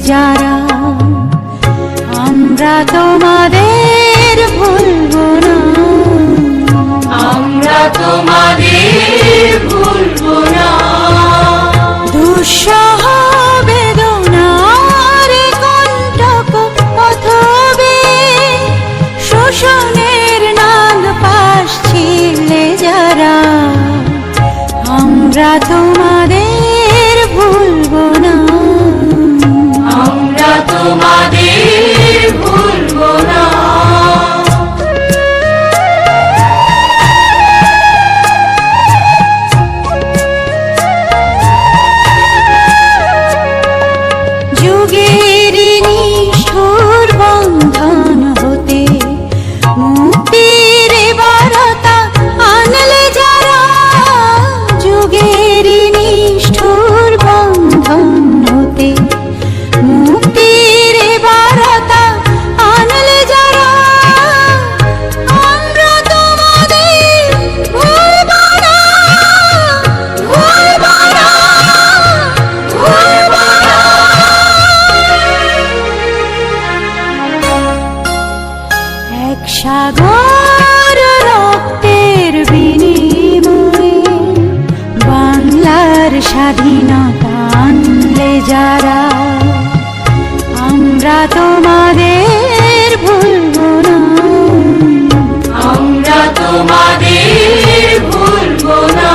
যারা, আমরা তোমাদের ভুলবো না, আমরা তোমাদের ভুলবো না। দুঃসহ বেদনার কণ্টক পথবে শোষণের নাগ পাশ ছিলে যারা, আমরা তোমাদের ভুলবো না, আমরা তোমাদের ভুলবো না। যুগের নিষ্ঠুর বন্ধন হতে মুক্তির বারতা আনলে যারা, যুগের নিষ্ঠুর বন্ধন হতে মুক্তির বারতা আনলে যারা, আমরা তোমাদের ভুলবো না, ভুলবো না, ভুলবো না। এক সাগর রক্তের বিনিময়ে বাংলার স্বাধীনতা আনলে যারা, আমরা তোমাদের ভুলবো না, আমরা তোমাদের ভুলবো না।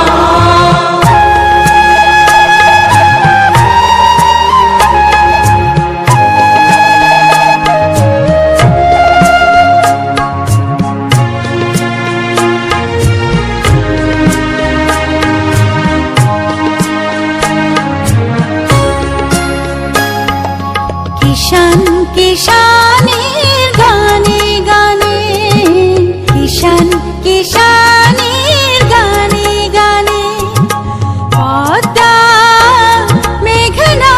কিষান কিষানের গানে গানে, কিষান কিষানের গানে গানে, পদ্মা মেঘনা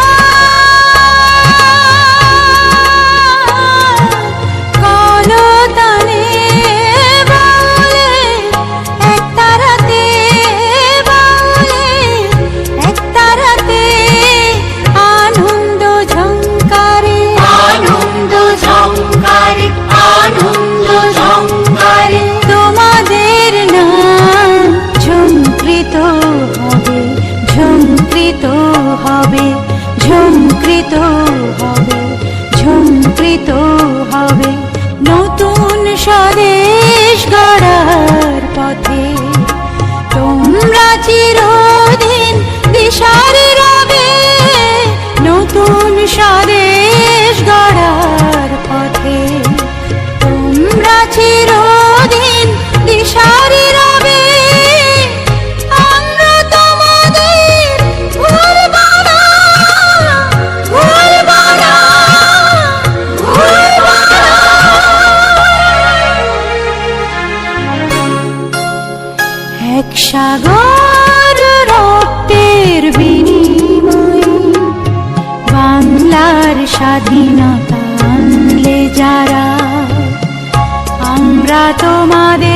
কলতানে বাউলে এক তারাতে, বাউলে এক তারাতে আনন্দ ঝংকারে, আনন্দ ঝংকারে, আনন্দ ঝংকারে, তোমাদের নাম ঝংকৃত হবে, ঝংকৃত হবে, ঝংকৃত হবে, ঝংকৃত হবে। নতুন স্বদেশ গড়ার পথে তোমরা চিরদিন দিশারি রবে, নতুন স্বদেশ গড়ার পথে তোমরা চিরদিন দিশারি রবে, আমরা তোমাদের ভুলবো না, ভুলবো না, ভুলবো না। এক সাগর রক্তের বিনিময়ে বাংলার স্বাধীনতা আনলে যারা, আমরা তোমাদের